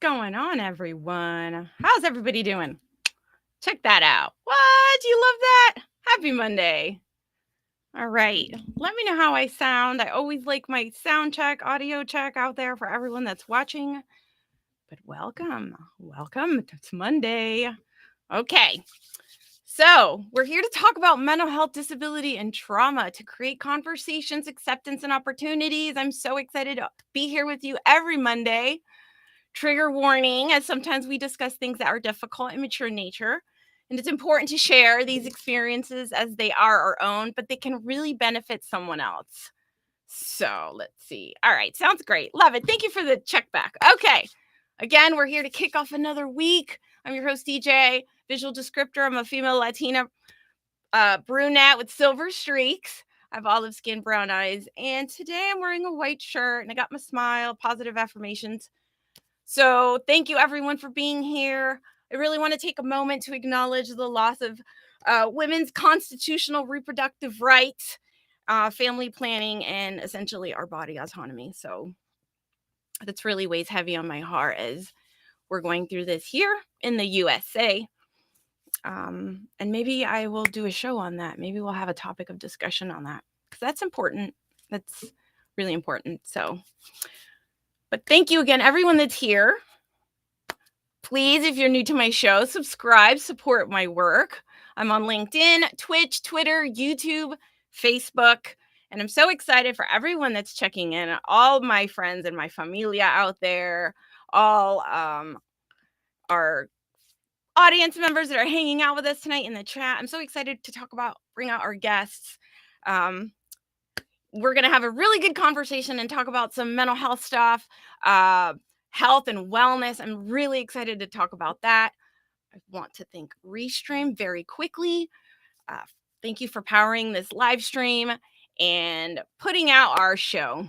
going on, everyone? How's everybody doing? Check that out. What? You love that? Happy Monday. All right. Let me know how I sound. I always like my sound check, audio check out there for everyone that's watching. But welcome. Welcome. It's Monday. Okay. So, we're here to talk about mental health, disability, and trauma to create conversations, acceptance, and opportunities. I'm so excited to be here with you every Monday. Trigger warning, as sometimes we discuss things that are difficult and mature in nature. And it's important to share these experiences as they are our own, but they can really benefit someone else. So let's see. All right, sounds great. Love it. Thank you for the check back. Okay. Again, we're here to kick off another week. I'm your host, DJ, visual descriptor. I'm a female Latina brunette with silver streaks. I have olive skin, brown eyes. And today I'm wearing a white shirt and I got my smile, positive affirmations. So thank you everyone for being here. I really want to take a moment to acknowledge the loss of women's constitutional reproductive rights, family planning, and essentially our body autonomy. So that's really weighs heavy on my heart as we're going through this here in the USA. And maybe I will do a show on that. Maybe we'll have a topic of discussion on that because that's important. That's really important. So, but thank you again, everyone that's here. Please, if you're new to my show, subscribe, support my work. I'm on LinkedIn, Twitch, Twitter, YouTube, Facebook, and I'm so excited for everyone that's checking in, all my friends and my familia out there, all our audience members that are hanging out with us tonight in the chat. I'm so excited to bring out our guests. We're going to have a really good conversation and talk about some mental health stuff, health and wellness. I'm really excited to talk about that. I want to thank Restream very quickly. Thank you for powering this live stream and putting out our show.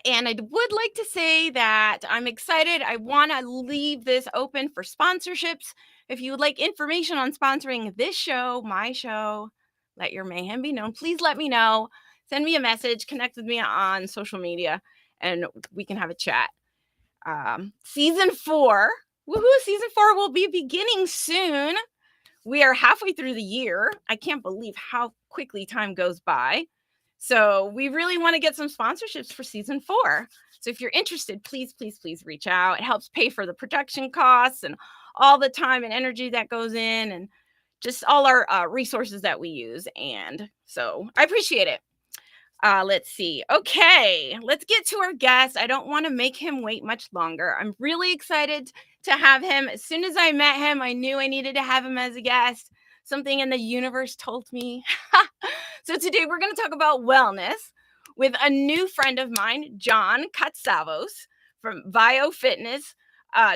And I would like to say that I'm excited. I want to leave this open for sponsorships. If you would like information on sponsoring this show, my show, Let Your Mayhem Be Known, please let me know. Send me a message, connect with me on social media, and we can have a chat. Season 4, woohoo, season 4 will be beginning soon. We are halfway through the year. I can't believe how quickly time goes by. So we really want to get some sponsorships for season 4. So if you're interested, please reach out. It helps pay for the production costs and all the time and energy that goes in and just all our resources that we use. And so I appreciate it. Let's see. Okay, let's get to our guest. I don't want to make him wait much longer. I'm really excited to have him. As soon as I met him, I knew I needed to have him as a guest. Something in the universe told me. So today we're going to talk about wellness with a new friend of mine, John Katsavos from Bio Fitness,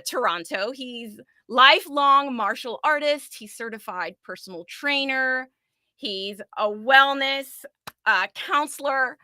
Toronto. He's lifelong martial artist. He's certified personal trainer. He's a wellness counselor,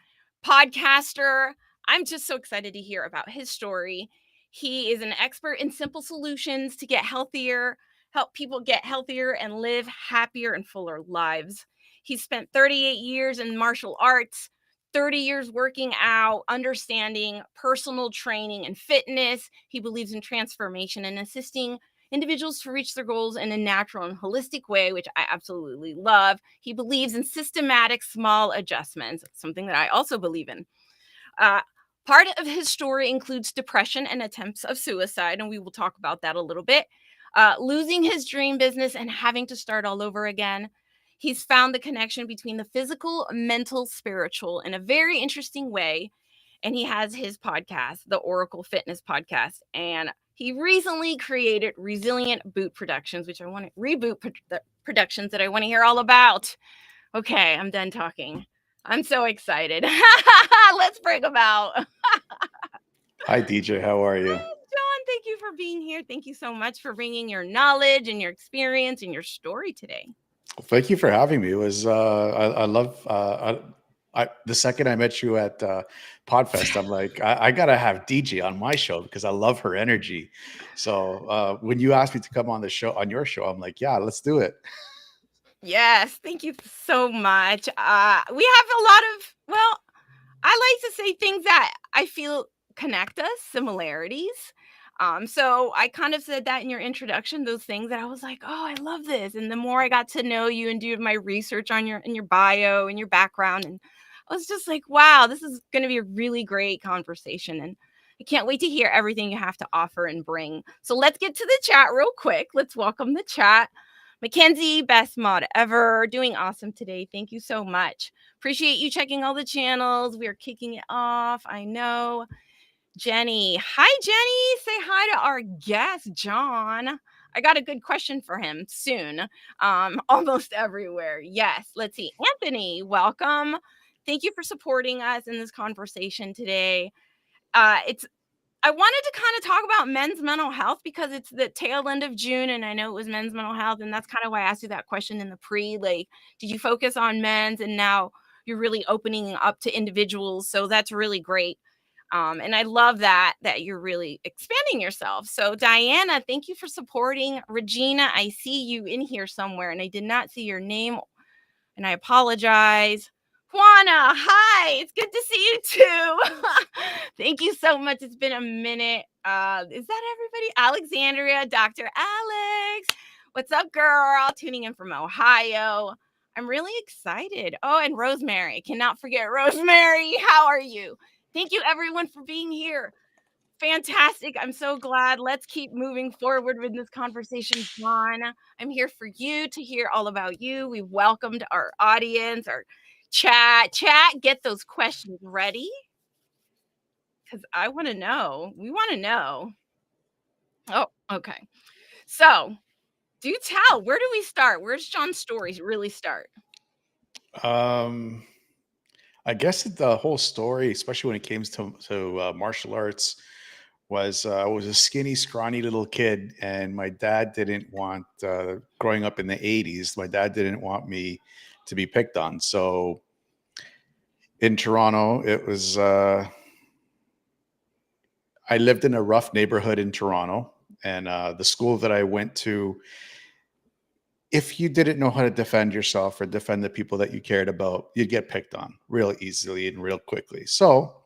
podcaster. I'm just so excited to hear about his story. He is an expert in simple solutions to get healthier, help people get healthier and live happier and fuller lives. He spent 38 years in martial arts, 30 years working out, understanding personal training and fitness. He believes in transformation and assisting individuals to reach their goals in a natural and holistic way, which I absolutely love. He believes in systematic small adjustments, something that I also believe in. Part of his story includes depression and attempts of suicide, and we will talk about that a little bit. Losing his dream business and having to start all over again. He's found the connection between the physical, mental, spiritual in a very interesting way. And he has his podcast, the Oracle Fitness Podcast. And he recently created Reboot Productions, which I want to Reboot Productions that I want to hear all about. Okay, I'm done talking. I'm so excited. Let's bring him out. Hi, DJ. How are you? John, thank you for being here. Thank you so much for bringing your knowledge and your experience and your story today. Well, thank you for having me. It was I love the second I met you at Podfest, I'm like, I gotta have DJ on my show because I love her energy. So when you asked me to come on the show, on your show, I'm like, yeah, let's do it. Yes, thank you so much. We have a lot of, I like to say things that I feel connect us, similarities. So I kind of said that in your introduction, those things that I was like, oh, I love this. And the more I got to know you and do my research on your in your bio and your background, and I was just like, wow, this is going to be a really great conversation. And I can't wait to hear everything you have to offer and bring. So let's get to the chat real quick. Let's welcome the chat. Mackenzie, best mod ever, doing awesome today. Thank you so much. Appreciate you checking all the channels. We are kicking it off. I know. Jenny. Hi, Jenny. Say hi to our guest, John. I got a good question for him soon. Almost everywhere. Yes. Let's see. Anthony, welcome. Thank you for supporting us in this conversation today. It's I wanted to kind of talk about men's mental health because it's the tail end of June and I know it was men's mental health. And that's kind of why I asked you that question in the pre. Like, did you focus on men's and now you're really opening up to individuals? So that's really great. And I love that you're really expanding yourself. So Diana, thank you for supporting. Regina, I see you in here somewhere and I did not see your name and I apologize. Juana, hi, it's good to see you too. Thank you so much. It's been a minute. Is that everybody? Alexandria, Dr. Alex. What's up, girl? Tuning in from Ohio. I'm really excited. Oh, and Rosemary. Cannot forget Rosemary. How are you? Thank you, everyone, for being here. Fantastic. I'm so glad. Let's keep moving forward with this conversation, John. I'm here for you to hear all about you. We've welcomed our audience, our chat. Chat, get those questions ready because I want to know. We want to know. Oh, okay. So, do tell. Where do we start? Where's John's stories really start? Um, I guess the whole story, especially when it came to martial arts, was I was a skinny, scrawny little kid, and my dad didn't want. Growing up in the '80s, my dad didn't want me to be picked on. So in Toronto, it was. I lived in a rough neighborhood in Toronto, and the school that I went to, if you didn't know how to defend yourself or defend the people that you cared about, you'd get picked on real easily and real quickly. So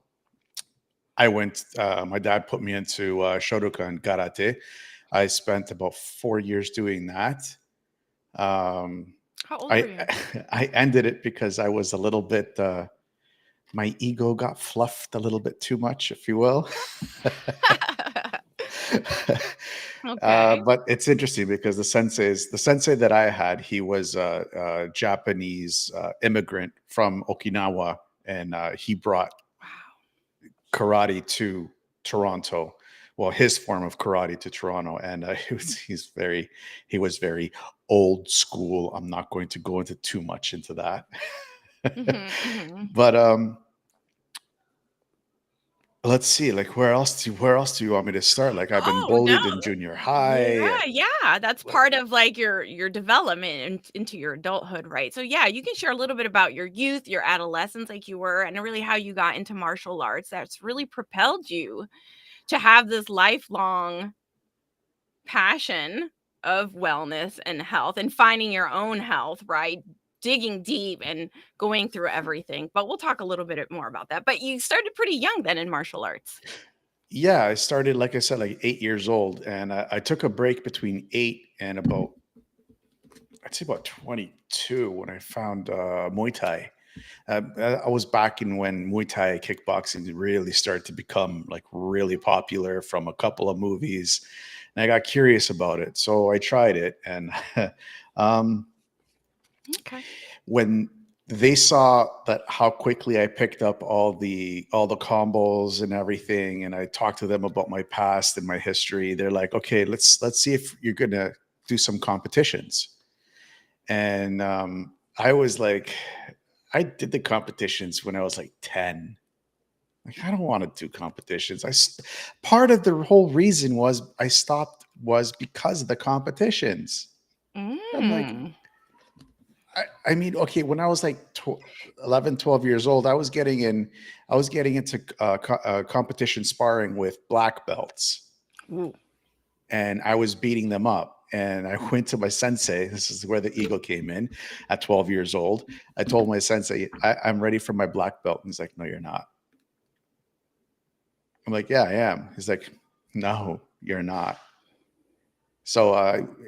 I went. My dad put me into Shotokan karate. I spent about 4 years doing that. Um, How old were I you? I ended it because I was a little bit. My ego got fluffed a little bit too much, if you will. Okay. But it's interesting because the sensei that I had, he was a Japanese immigrant from Okinawa, and he brought Wow. karate to Toronto. Well, his form of karate to Toronto, and he was very old school. I'm not going to go into too much into that, Hmm. but let's see. Like, where else do you want me to start? Like, I've been Oh, no. bullied in junior Yeah, high. yeah, that's part of, like, your development into your adulthood, right? So, yeah, you can share a little bit about your youth, your adolescence, like you were, and really how you got into martial arts that's really propelled you to have this lifelong passion of wellness and health and finding your own health, right? Digging deep and going through everything, but we'll talk a little bit more about that. But you started pretty young then in martial arts. Yeah, I started, like I said, like 8 years old, and I took a break between 8 and about, I'd say about 22 when I found Muay Thai. I was back in when Muay Thai kickboxing really started to become like really popular from a couple of movies, and I got curious about it, so I tried it, and um, Okay. when they saw that how quickly I picked up all the combos and everything, and I talked to them about my past and my history, they're like, "Okay, let's see if you're gonna do some competitions." And I was like, I did the competitions when I was like 10. Like, I don't want to do competitions. Part of the whole reason was I stopped was because of the competitions. I'm like, Mm. I mean, okay, when I was like 11, 12 years old, I was getting into competition sparring with black belts, Ooh. and I was beating them up. And I went to my sensei. This is where the ego came in at 12 years old. I told my sensei, I'm ready for my black belt. And he's like, no, you're not. I'm like, yeah, I am. He's like, no. you're not. So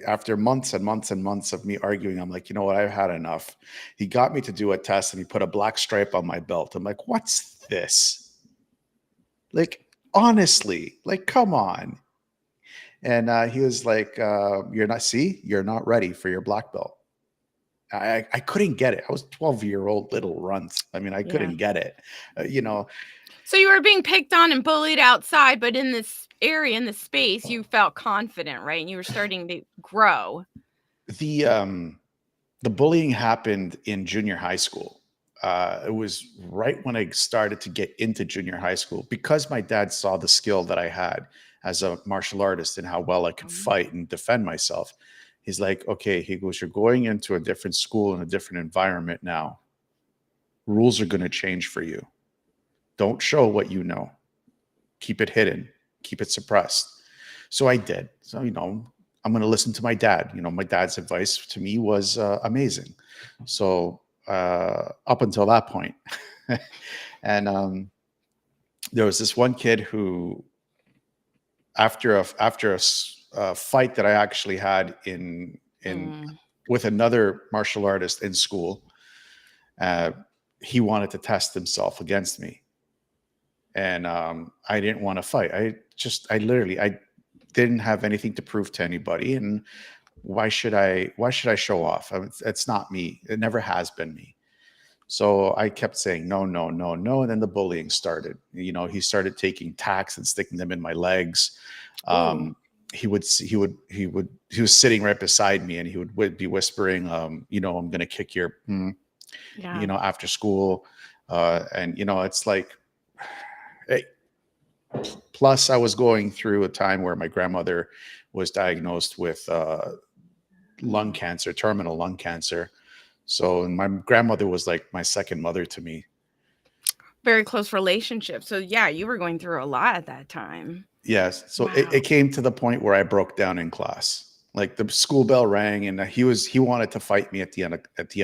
after months and months and months of me arguing, I'm like, you know what? I've had enough. He got me to do a test and he put a black stripe on my belt. I'm like, what's this? Like, honestly, like, come on. And he was like, you're not ready for your black belt. I couldn't get it. I was 12-year-old little runt. I mean, I Yeah. couldn't get it. You know, So you were being picked on and bullied outside, but in this area, in this space, you felt confident, right? And you were starting to grow. the um, the bullying happened in junior high school. It was right when I started to get into junior high school because my dad saw the skill that I had as a martial artist and how well I could Um, fight and defend myself. He's like, okay, he goes, you're going into a different school and a different environment now. Rules are going to change for you. Don't show what you know. Keep it hidden. Keep it suppressed. So I did. So, I'm going to listen to my dad. My dad's advice to me was amazing. So up until that point, and there was this one kid who, after a fight that I actually had in mm, with another martial artist in school, uh, he wanted to test himself against me, and I didn't want to fight. I didn't have anything to prove to anybody, and why should I show off? It's not me. It never has been me. So I kept saying no, no, no, no, and then the bullying started. He started taking tacks and sticking them in my legs. ooh, Um, he was sitting right beside me, and he would be whispering, I'm going to kick your, yeah. after school, and it's like, hey. Plus, I was going through a time where my grandmother was diagnosed with lung Mm. cancer, terminal lung cancer. So, and my grandmother was like my second mother to me. Very close relationship. So yeah, you were going through a lot at that time. Yes. So it Wow. came to the point where I broke down in class. Like the school bell rang, and he wanted to fight me at the end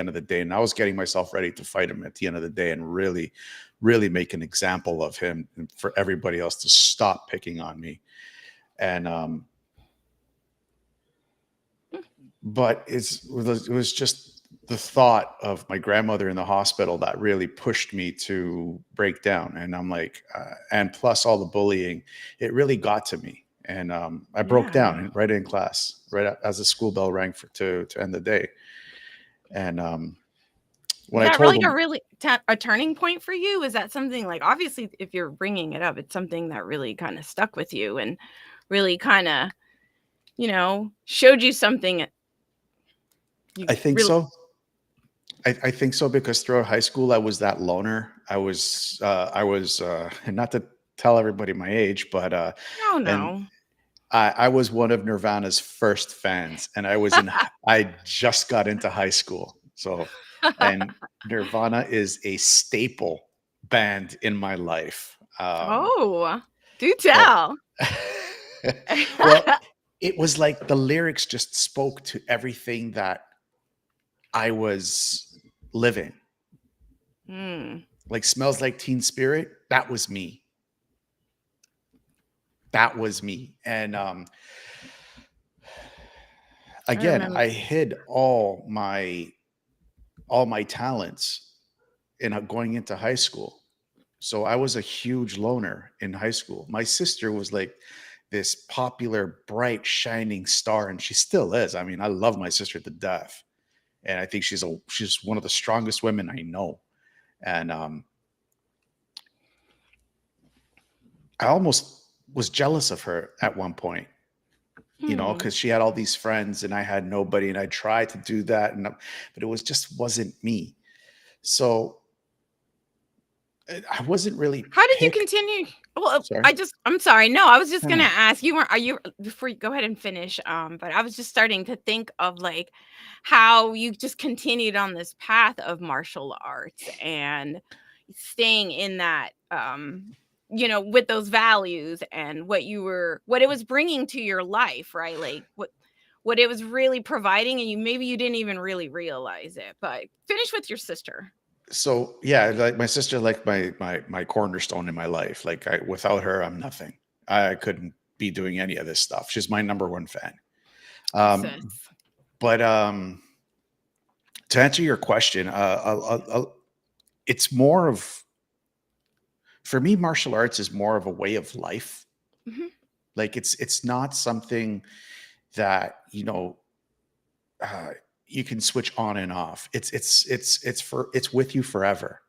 of the day, and I was getting myself ready to fight him at the end of the day, and really, really make an example of him, and for everybody else to stop picking on me. And Mm. but it was just the thought of my grandmother in the hospital that really pushed me to break down. And I'm like, and plus all the bullying, it really got to me. And I broke Yeah. down right in class, as the school bell rang to end the day. And when Was I that told really a them, really a turning point for you? Is that something like obviously if you're bringing it up, it's something that really kind of stuck with you and really kind of, showed you something you I think really so. I think so because throughout high school I was that loner. I was and not to tell everybody my age, but oh and no. I was one of Nirvana's first fans, and I just got into high school. So, and Nirvana is a staple band in my life. Oh, do So, tell. well, it was like the lyrics just spoke to everything that I was living. Hmm. Like "Smells Like Teen Spirit," that was me. That was me. And I again, remember. I hid all my talents in going into high school. So I was a huge loner in high school. My sister was like this popular, bright, shining star, and she still is. I mean, I love my sister to death, and I think she's one of the strongest women I know. And I almost was jealous of her at one point, Hmm. because she had all these friends and I had nobody, and I tried to do that, but it was just wasn't me. So I wasn't really How did you picked. continue? Well, Sorry. I'm sorry. No, I was just No, no, gonna no. ask you were are you before you go ahead and finish. But I was just starting to think of like how you just continued on this path of martial arts and staying in that with those values and what it was bringing to your life, right? Like what it was really providing and you didn't even really realize it. But finish with your sister. So yeah, like my sister, like my cornerstone in my life. Like without her, I'm nothing. I couldn't. be doing any of this stuff. She's my number one fan. Um, sis. but to answer your question, it's more of, for me, martial arts is more of a way of life. Mhm. Like it's not something that, uh, you can switch on and off. It's with you forever.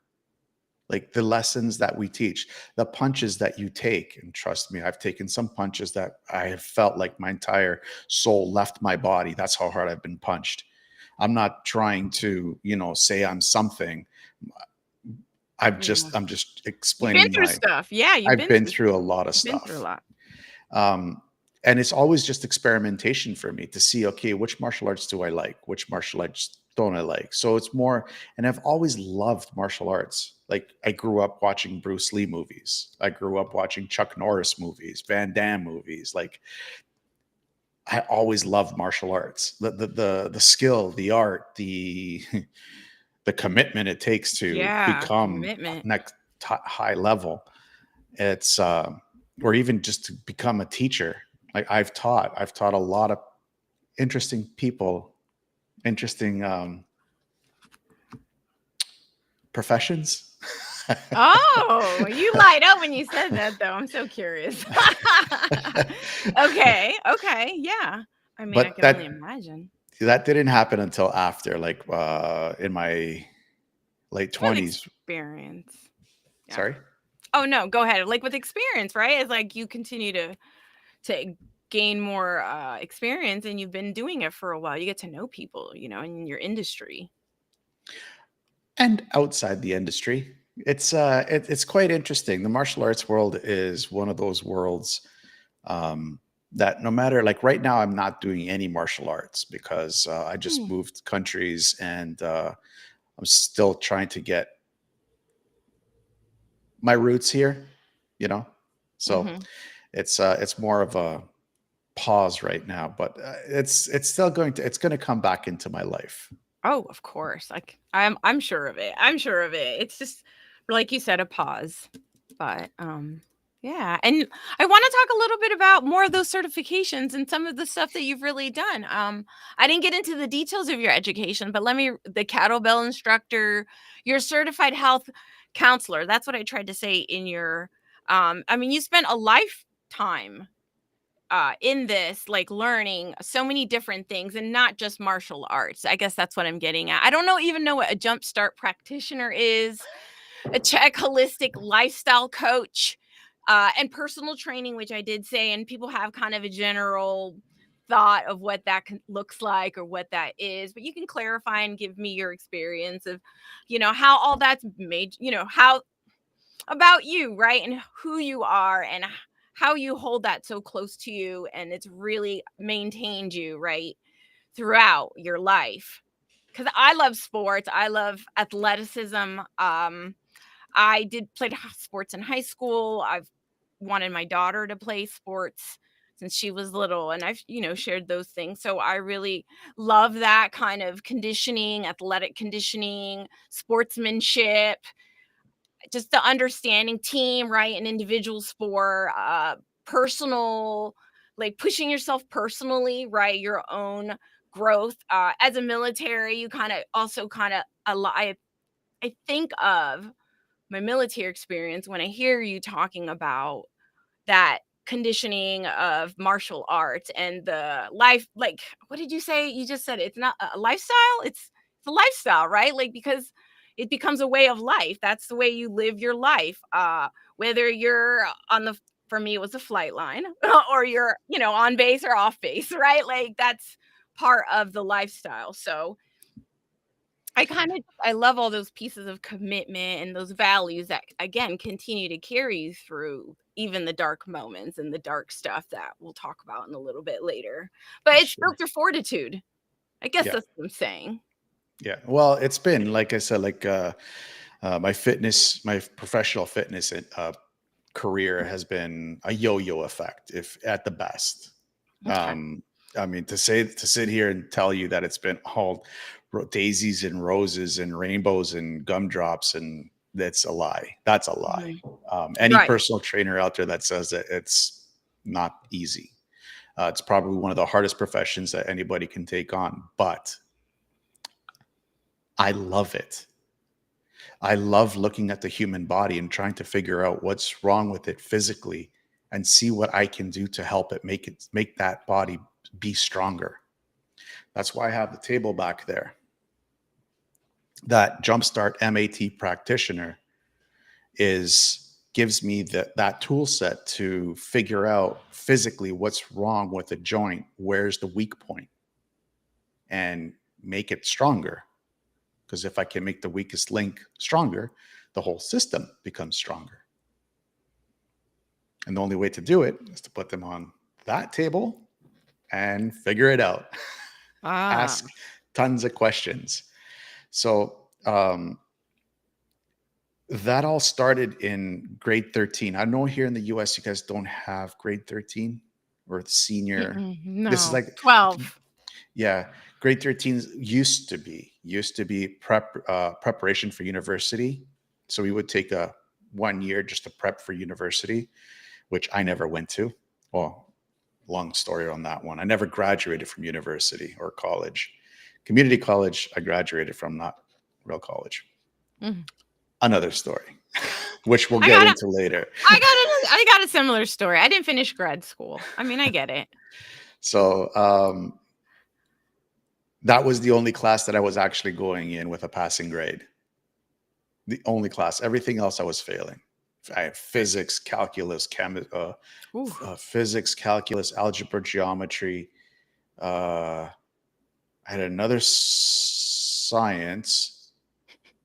Like the lessons that we teach, the punches that you take, and trust me, I've taken some punches that I have felt like my entire soul left my body. That's how hard I've been punched. I'm not trying to, say I'm something. Yeah. I'm just You've been explaining through my stuff. Yeah, you've I've been been through through a stuff. lot of You've been through a stuff. lot. Um, and it's always just experimentation for me to see, okay, which martial arts do I like? Which martial arts don't I like? So it's more, and I've always loved martial arts. Like I grew up watching Bruce Lee movies. I grew up watching Chuck Norris movies, Van Damme movies. Like I always loved martial arts. The skill, the art, the the commitment it takes to Yeah, become commitment. next high level. It's or even just to become a teacher. Like I've taught a lot of interesting people, interesting professions. Oh, you light up when you said that, though. I'm so curious. Okay, okay, yeah. I mean, I But can only imagine. that didn't happen until after, like in my late With 20s. experience. Yeah. Sorry. Oh, no, go ahead. Like, with experience, right? It's like you continue to gain more, experience, and you've been doing it for a while. You get to know people, in your industry. And outside the industry, it's quite interesting. The martial arts world is one of those worlds, um, that no matter, like right now, I'm not doing any martial arts because I just Hmm, moved countries, and I'm still trying to get my roots here, you know. So mhm. it's more of a pause right now, but it's still it's going to come back into my life. Oh, of course. Like, I'm sure of it. I'm sure of it. It's just like you said, a pause. But yeah. And I want to talk a little bit about more of those certifications and some of the stuff that you've really done. I didn't get into the details of your education, but the kettlebell instructor, your certified health counselor. That's what I tried to say in your I mean, you spent a lifetime in this, like, learning so many different things and not just martial arts. I guess that's what I'm getting at. I don't even know what a jumpstart practitioner is, a Czech holistic lifestyle coach, and personal training, which I did say, and people have kind of a general thought of what that looks like or what that is, but you can clarify and give me your experience of, how all that's made, how about you, right? And who you are and how you hold that so close to you, and it's really maintained you, right, throughout your life. Cuz I love sports, I love athleticism. I did play sports in high school. I've wanted my daughter to play sports since she was little, and I've, shared those things. So I really love that kind of conditioning, athletic conditioning, sportsmanship, just the understanding team, right? An individual sport, personal, like pushing yourself personally, right? Your own growth. As a military, you kind of also kind of I think of my military experience when I hear you talking about that conditioning of martial arts and the life, like, what did you say? You just said it's not a lifestyle, it's a lifestyle, right? Like, because it becomes a way of life. That's the way you live your life, whether you're on the, for me it was a flight line, or you're, on base or off base, right? Like, that's part of the lifestyle. So I love all those pieces of commitment and those values that, again, continue to carry you through even the dark moments and the dark stuff that we'll talk about in a little bit later. But it's Sure. built your fortitude. I guess Yeah. that's what I'm saying. Yeah. Well, it's been, like I said, like my professional fitness career has been a yo-yo effect, if at the best. Okay. Um, I mean, to sit here and tell you that it's been all daisies and roses and rainbows and gumdrops, and that's a lie. That's a lie. Mhm. Any Right. personal trainer out there that says that, it's not easy. It's probably one of the hardest professions that anybody can take on, but I love it. I love looking at the human body and trying to figure out what's wrong with it physically and see what I can do to help make that body be stronger. That's why I have the table back there. That Jumpstart MAT practitioner is gives me that tool set to figure out physically what's wrong with the joint, where's the weak point, and make it stronger. Because if I can make the weakest link stronger, the whole system becomes stronger. And the only way to do it is to put them on that table and figure it out. Ah. Ask tons of questions. So that all started in grade 13. I know here in the US, you guys don't have grade 13 or senior. Mm-mm, This is no. like, 12. yeah, grade 13 used to be preparation for university. So we would take a 1 year just to prep for university, which I never went to. Well, long story on that one. I never graduated from university or college. Community college, I graduated from, not real college. Mhm. Another story, which we'll I get got a into later. I got a similar story. I didn't finish grad school. I mean, I get it. So that was the only class that I was actually going in with a passing grade. The only class. Everything else I was failing. I had physics, calculus, Ooh. physics, calculus, algebra, geometry. I had another science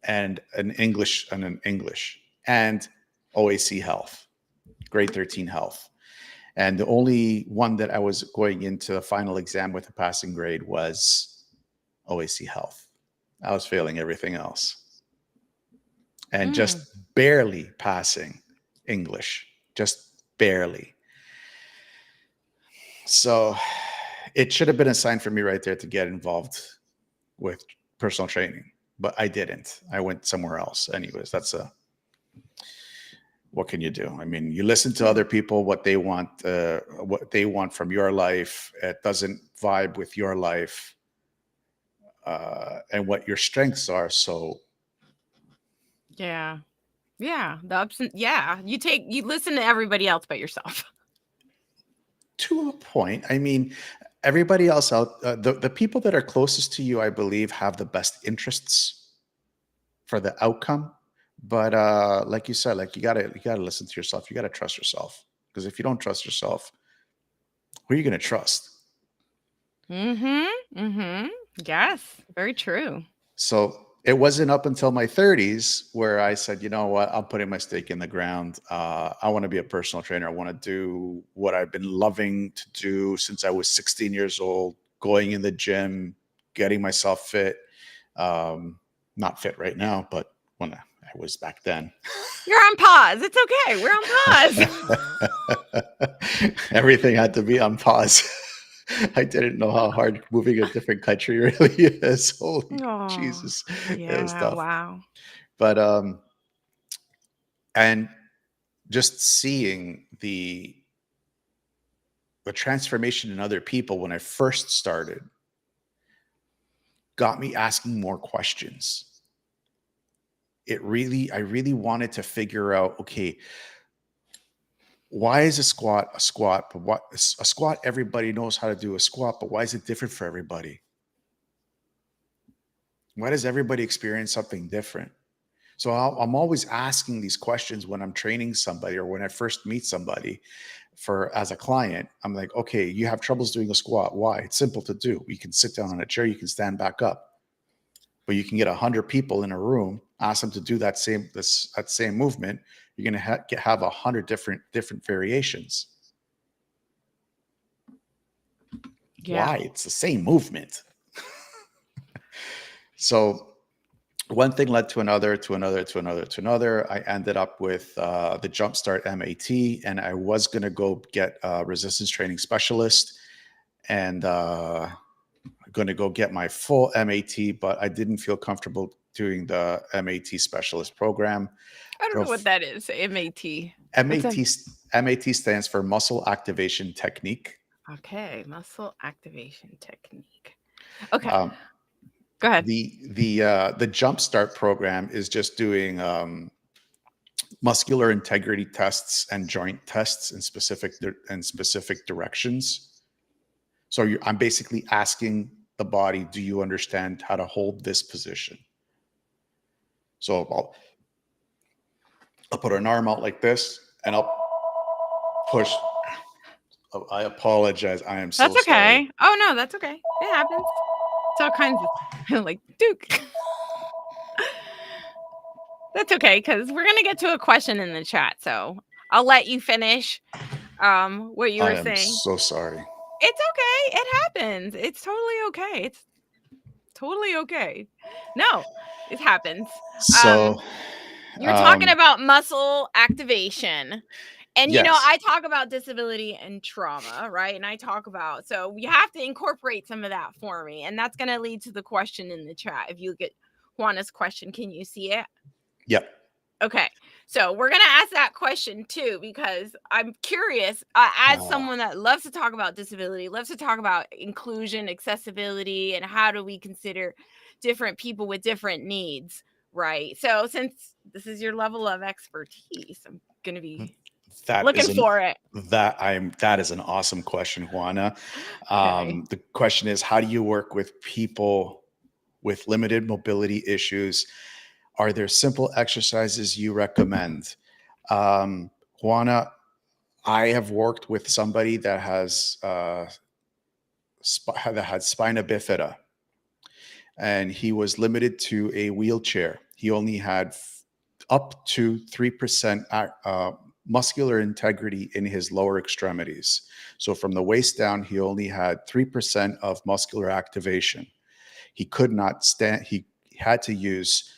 and an English and OAC health, grade 13 health. And the only one that I was going into the final exam with a passing grade was OAC health. I was failing everything else and just Mm. barely passing English, just barely. So it should have been a sign for me right there to get involved with personal training, but I didn't. I went somewhere else. Anyways, what can you do? I mean, you listen to Yeah. other people, what they want from your life. It doesn't vibe with your life and what your strengths are. So Yeah. Yeah. The ups and yeah. You listen to everybody else but yourself. to a point, I mean, everybody else the people that are closest to you, I believe, have the best interests for the outcome. But like you said, like you gotta listen to yourself. You gotta trust yourself, because if you don't trust yourself, who are you gonna trust? Mm-hmm. Mm-hmm. Yes. Very true. So it wasn't up until my 30s where I said, you know what, I'm putting my stake in the ground. I want to be a personal trainer. I want to do what I've been loving to do since I was 16 years old, going in the gym, getting myself fit. Not fit right now, but when I was back then. You're on pause. It's okay. We're on pause. Everything had to be on pause. I didn't know how hard moving a different country really is. Holy Oh. Jesus, it was Yeah. tough. Wow. But and just seeing the transformation in other people when I first started got me asking more questions. I really wanted to figure out, okay, why is a squat a squat? But what a squat, everybody knows how to do a squat, but why is it different for everybody? Why does everybody experience something different? So I'm always asking these questions when I'm training somebody or when I first meet somebody for as a client. I'm like, okay, you have troubles doing a squat. Why? It's simple to do. You can sit down on a chair, you can stand back up. But you can get 100 people in a room, ask them to do that same movement. You're going to have 100 different variations. Yeah. Why? It's the same movement. So one thing led to another, to another, to another, to another. I ended up with the Jumpstart MAT, and I was going to go get a resistance training specialist, and going to go get my full MAT, but I didn't feel comfortable doing the MAT specialist program. I don't Go know what f- that is. MAT. What's that? MAT MAT stands for muscle activation technique. Okay, muscle activation technique. Okay, Um, go ahead. the Jumpstart program is just doing muscular integrity tests and joint tests in specific directions. So I'm basically asking the body, do you understand how to hold this position? So I'll put an arm out like this and I'll push. Oh, I apologize. I am so That's sorry. okay. Oh no, that's okay. It happens. It's all kinds of like Duke. That's okay because we're gonna get to a question in the chat, so I'll let you finish what you I were am saying. so sorry. It's okay. It happens. It's totally okay. It's totally okay. No, it happens. So, Um, you're talking um, about muscle activation. And yes, I talk about disability and trauma, right? And I talk about, so you have to incorporate some of that for me. And that's going to lead to the question in the chat. If you get Juana's question, can you see it? yep. Okay. So we're going to ask that question too, because I'm curious, as Uh, someone that loves to talk about disability, loves to talk about inclusion, accessibility, and how do we consider different people with different needs, right? So since this is your level of expertise, I'm going to be that looking is an for it. that is an awesome question, Juana. Okay. The question is, how do you work with people with limited mobility issues? Are there simple exercises you recommend? Juana, I have worked with somebody that has that had spina bifida, and he was limited to a wheelchair. He only had up to 3% muscular integrity in his lower extremities. So from the waist down, he only had 3% of muscular activation. He could not stand. He had to use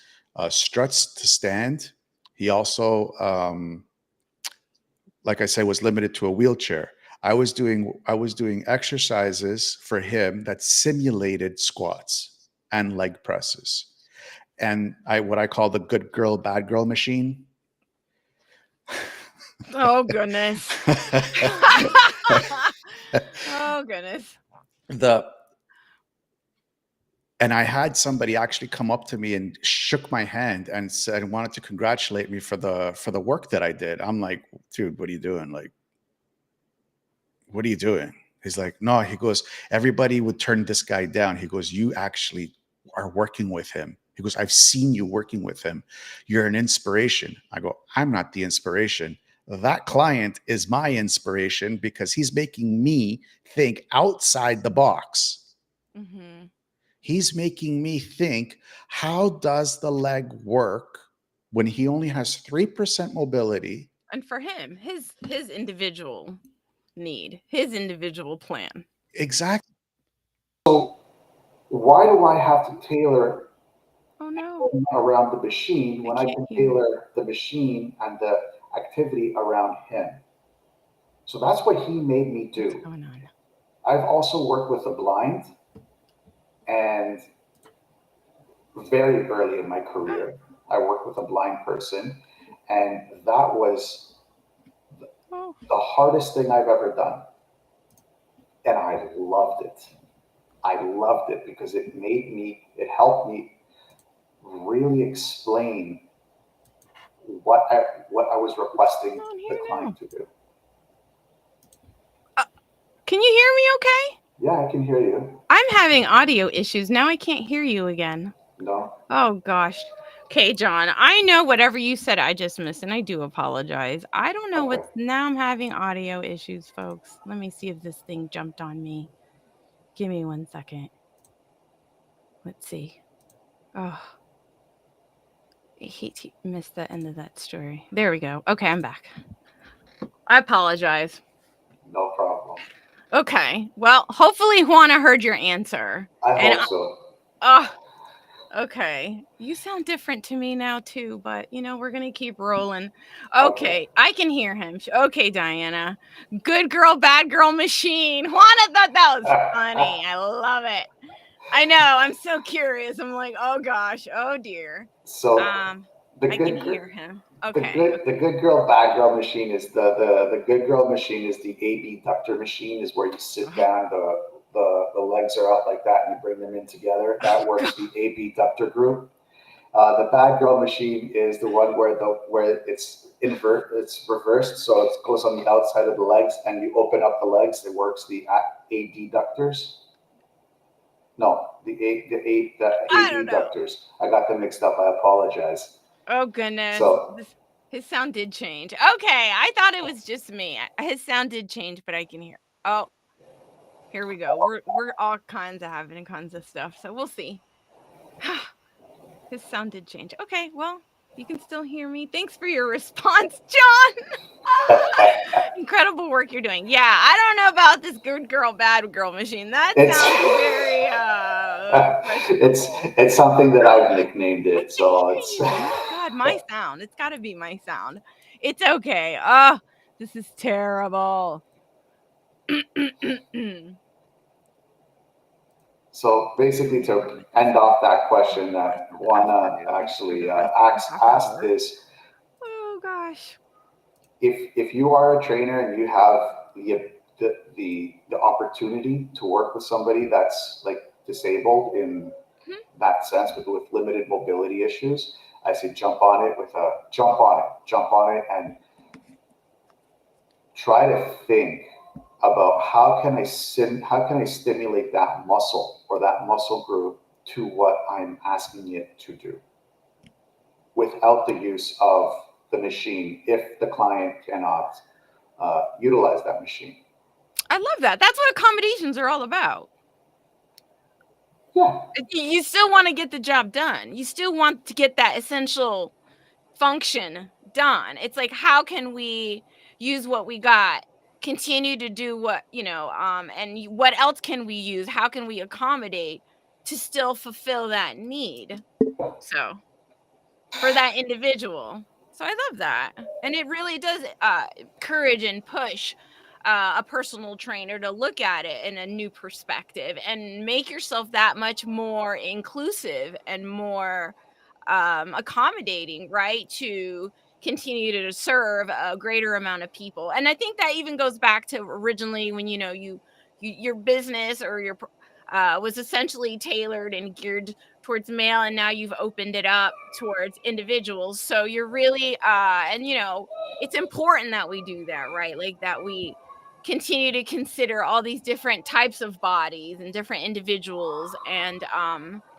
struts to stand. He also, like I said, was limited to a wheelchair. I was doing exercises for him that simulated squats and leg presses, and what I call the good girl bad girl machine. Oh goodness. Oh goodness. the and I had somebody actually come up to me and shook my hand and said wanted to congratulate me for the work that I did. I'm like, dude, what are you doing? Like, what are you doing? He's like, no, he goes, everybody would turn this guy down. He goes, you actually are working with him. He goes, I've seen you working with him. You're an inspiration. I go, I'm not the inspiration. That client is my inspiration because he's making me think outside the box. Hmm. He's making me think, how does the leg work when he only has 3% mobility? And for him, his individual need, his individual plan. Exactly. So why do I have to tailor Oh no, around the machine I when I can't can hear. tailor the machine and the activity around him? So that's what he made me What's do. going on? I've also worked with the blind, and very early in my Ah, career, I worked with a blind person, and that was oh, the hardest thing I've ever done. And I loved it. I loved it because it helped me really explain what I was requesting on the here now. client to do. Uh, can you hear me okay? Yeah, I can hear you. I'm having audio issues. Now I can't hear you again. No, Oh gosh. Okay, John, I know whatever you said I just missed, and I do apologize. I don't know okay. what's now I'm having audio issues, folks. Let me see if this thing jumped on me. Give me 1 second. Let's see. Oh, I hate to miss the end of that story. There we go. Okay, I'm back. I apologize. No problem. Okay. Well, hopefully Juana heard your answer. I And hope so. oh, okay. You sound different to me now too, but we're going to keep rolling. Okay. Okay, I can hear him. Okay, Diana. Good girl, bad girl machine. Juana thought that was funny. I love it. I know. I'm so curious. I'm like, oh gosh, oh dear. So the I can good hear him. the Okay. good the good girl bad girl machine is the good girl machine is the abductor machine, is where you sit Oh, down, the legs are up like that, and you bring them in together. That God. works the abductor group. The bad girl machine is the one where it's reversed, so it goes on the outside of the legs, and you open up the legs. It works the adductors. No, the I don't know. abductors. I got them mixed up. I apologize. Oh goodness. So His sound did change. Okay, I thought it was just me. His sound did change, but I can hear. Oh, here we go. We're all kinds of having kinds of stuff, so we'll see. His sound did change. Okay, well, you can still hear me. Thanks for your response, John. Incredible work you're doing. Yeah, I don't know about this good girl, bad girl machine. That it's sounds very questionable. it's something that I've nicknamed I it. can So hear it's you. My God, my sound. It's got to be my sound. It's okay. Oh, this is terrible. so basically, Oh to goodness. end off that question The best that of the best Juana to do for actually the best we can talk asked about. is, Oh gosh. if you are a trainer and you have the opportunity to work with somebody that's like disabled in Mhm. that sense, with limited mobility issues, I say jump on it, and try to think about how can I stimulate that muscle or that muscle group to what I'm asking it to do, without the use of the machine, if the client cannot utilize that machine. I love that. That's what accommodations are all about. Yeah, You still want to get the job done. You still want to get that essential function done. It's like, how can we use what we got, continue to do what, and what else can we use? How can we accommodate to still fulfill that need? So, for that individual. So I love that. And it really does encourage and push a personal trainer to look at it in a new perspective and make yourself that much more inclusive and more accommodating, right? To continue to serve a greater amount of people. And I think that even goes back to originally when your business or was essentially tailored and geared towards male, and now you've opened it up towards individuals. So you're really and it's important that we do that, right? Like that we continue to consider all these different types of bodies and different individuals, and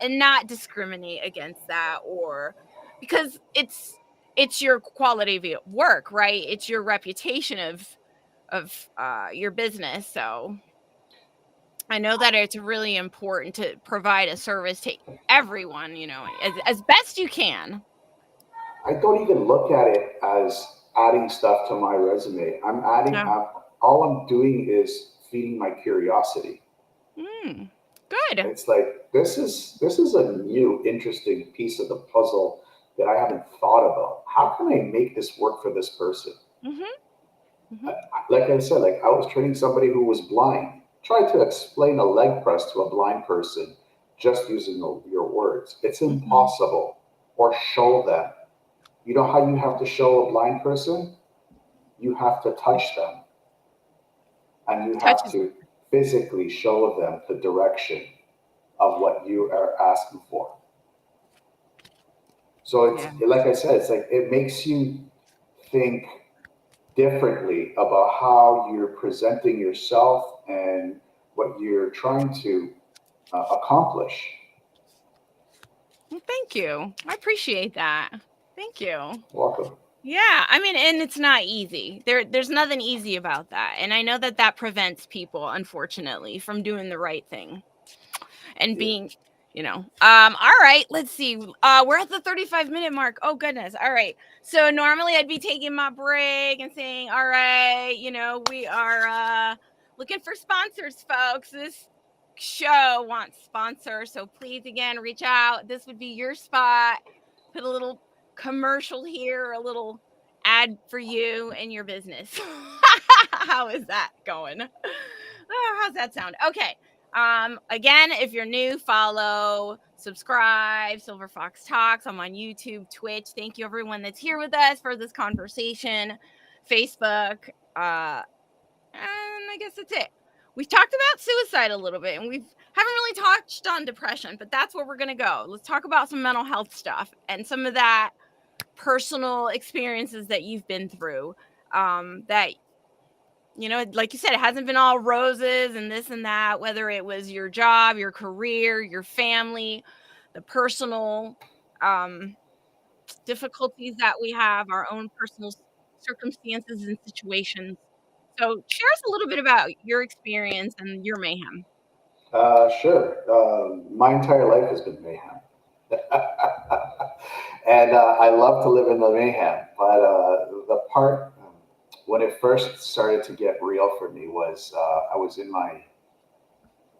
not discriminate against that, or because it's your quality of your work, right? It's your reputation of your business. So I know that it's really important to provide a service to everyone, as best you can. I don't even look at it as adding stuff to my resume. Yeah. All I'm doing is feeding my curiosity. Mm, good. It's like this is a new interesting piece of the puzzle that I haven't thought about. How can I make this work for this person? Mhm. Mhm. Like I said, like I was training somebody who was blind. Try to explain a leg press to a blind person just using your words. It's Mhm. impossible. Or show them. You know how you have to show a blind person? You have to touch them, and you Touch have is to physically show them the direction of what you are asking for. So it's yeah. like I said, it's like it makes you think differently about how you're presenting yourself and what you're trying to accomplish. Well, thank you. I appreciate that. Thank you. Welcome. Yeah, I mean, and it's not easy. There's nothing easy about that. And I know that that prevents people, unfortunately, from doing the right thing and Yeah. being, all right, let's see. We're at the 35-minute mark. Oh goodness. All right. So normally I'd be taking my break and saying, all right, we are looking for sponsors, folks. This show wants sponsors. So please again reach out. This would be your spot. Put a little commercial here, a little ad for you and your business. How is that going? Oh, how's that sound? Okay. Again, if you're new, follow, subscribe, Silver Fox Talks. I'm on YouTube, Twitch. Thank you everyone that's here with us for this conversation. Facebook, and I guess that's it. We've talked about suicide a little bit, and we haven't really touched on depression, but that's where we're gonna go. Let's talk about some mental health stuff and some of that personal experiences that you've been through. That, like you said, it hasn't been all roses and this and that, whether it was your job, your career, your family, the personal difficulties that we have, our own personal circumstances and situations. So share us a little bit about your experience and your mayhem. Sure. My entire life has been mayhem. And I love to live in the mayhem. But the part when it first started to get real for me was I was in my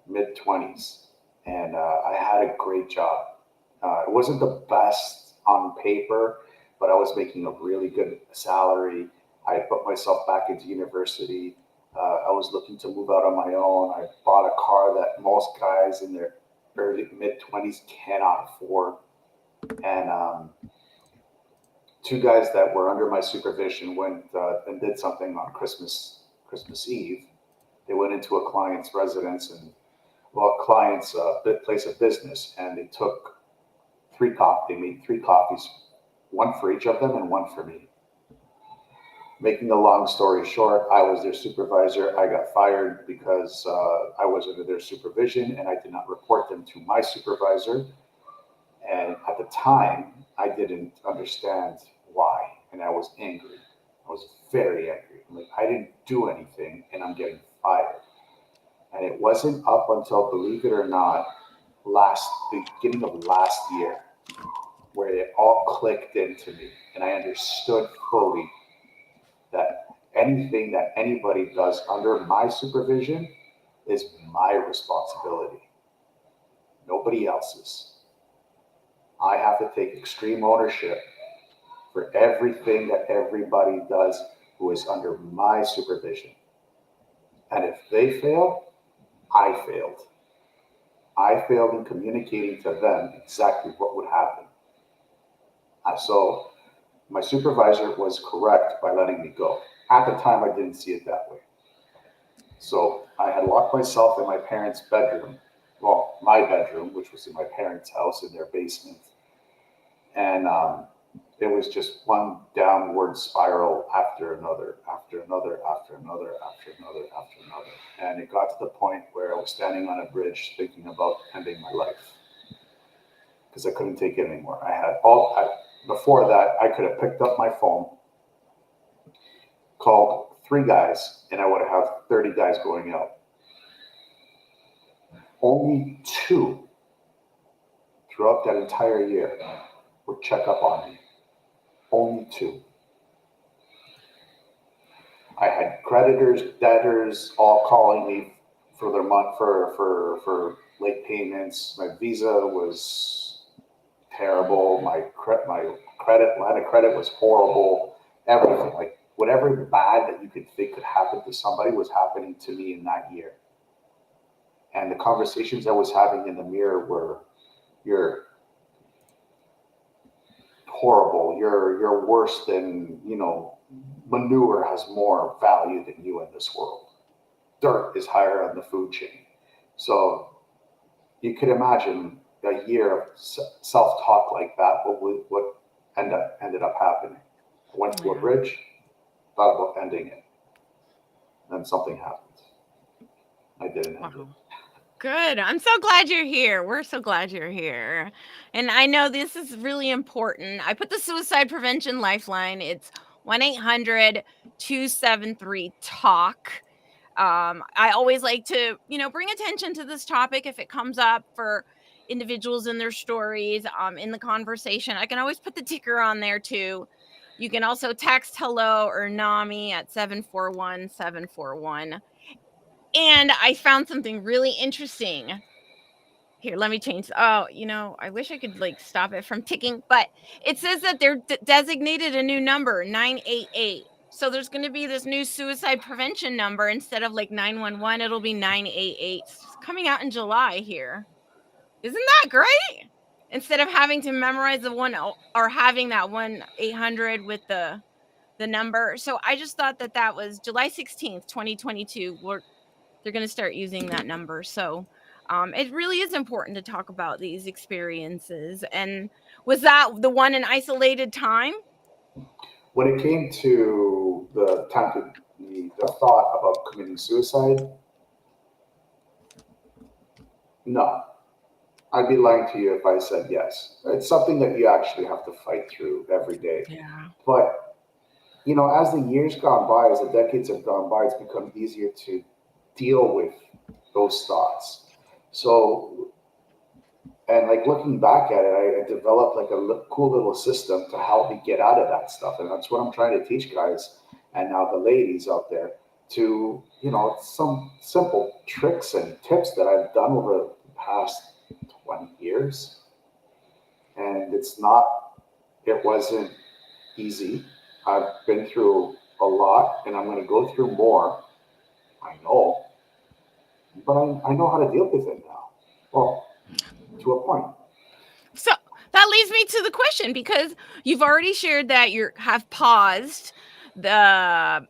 mid 20s and I had a great job. It wasn't the best on paper, but I was making a really good salary. I put myself back into university. I was looking to move out on my own. I bought a car that most guys in their early mid 20s cannot afford. And two guys that were under my supervision went and did something on Christmas Eve. They went into a client's residence and client's place of business, and they took they made three coffees, one for each of them and one for me. Making a long story short, I was their supervisor. I got fired because I was under their supervision and I did not report them to my supervisor. And at the time, I didn't understand why, and I was angry. I was very angry. I'm like, I didn't do anything, and I'm getting fired. And it wasn't up until, believe it or not, beginning of last year, where it all clicked into me, and I understood fully that anything that anybody does under my supervision is my responsibility, nobody else's. I have to take extreme ownership for everything that everybody does who is under my supervision. And if they fail, I failed. I failed in communicating to them exactly what would happen. So my supervisor was correct by letting me go. At the time, I didn't see it that way. So I had locked myself in my parents' bedroom, well, my bedroom, which was in my parents' house in their basement. And it was just one downward spiral after another, after another, after another, after another, after another. And it got to the point where I was standing on a bridge thinking about ending my life because I couldn't take it anymore. Before that, I could have picked up my phone, called 3 guys, and I would have 30 guys going out. Only 2 throughout that entire year would check up on me. Only 2. I had creditors, debtors, all calling me for their month for late payments. My visa was terrible. My line of credit was horrible. Everything, like whatever bad that you could think could happen to somebody was happening to me in that year. And the conversations I was having in the mirror were, "You're horrible. You're worse than, manure has more value than you in this world. Dirt is higher on the food chain." So you could imagine a year of self-talk like that. What ended up happening? I went to a bridge, thought about ending it, then something happened. I didn't end it. Good. I'm so glad you're here. We're so glad you're here. And I know this is really important. I put the suicide prevention lifeline. It's 1-800-273-TALK. I always like to, bring attention to this topic if it comes up for individuals in their stories, in the conversation. I can always put the ticker on there too. You can also text hello or NAMI at 741-741. And I found something really interesting. Here, let me change. Oh, I wish I could stop it from ticking, but it says that they're designated a new number, 988. So there's going to be this new suicide prevention number. Instead of like 911, it'll be 988. It's coming out in July here. Isn't that great? Instead of having to memorize the one or having that 1-800 with the number. So I just thought that was July 16th, 2022. They're going to start using that number. So it really is important to talk about these experiences. And was that the one in isolated time? When it came to the time to the thought about committing suicide, no. I'd be lying to you if I said yes. It's something that you actually have to fight through every day. Yeah. But, you know, as the years gone by, as the decades have gone by, it's become easier to deal with those thoughts. So, and like looking back at it, I developed like a cool little system to help me get out of that stuff. And that's what I'm trying to teach guys and now the ladies out there to, you know, some simple tricks and tips that I've done over the past 20 years. And it wasn't easy. I've been through a lot and I'm going to go through more. I know, but I know how to deal with it now. Well, to a point. So that leads me to the question, because you've already shared that you have paused the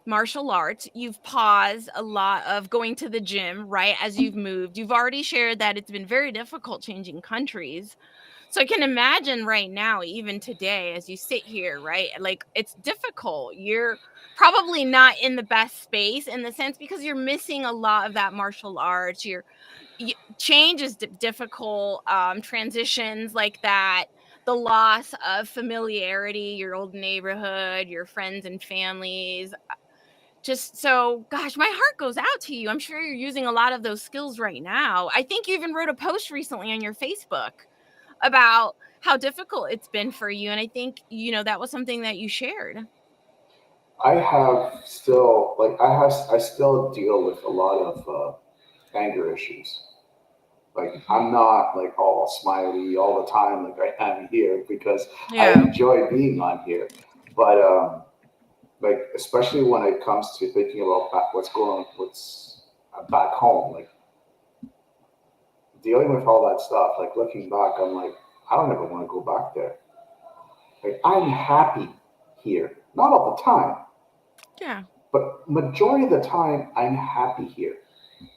martial arts. You've paused a lot of going to the gym, right? As you've moved, you've already shared that it's been very difficult changing countries. So I can imagine right now, even today, as you sit here, right? Like it's difficult. You're probably not in the best space in the sense because you're missing a lot of that martial arts. Change is difficult. Transitions like that, the loss of familiarity, your old neighborhood, your friends and families. Just so, gosh, my heart goes out to you. I'm sure you're using a lot of those skills right now. I think you even wrote a post recently on your Facebook about how difficult it's been for you. And I think, that was something that you shared. I have still like I still deal with a lot of anger issues. Like I'm not like all smiley all the time like I am here because I Yeah. enjoy being on here. But like especially when it comes to thinking about what's back home, like dealing with all that stuff, like looking back, I'm like, I don't ever want to go back there. Like I'm happy here. Not all the time, Yeah. but majority of the time I'm happy here.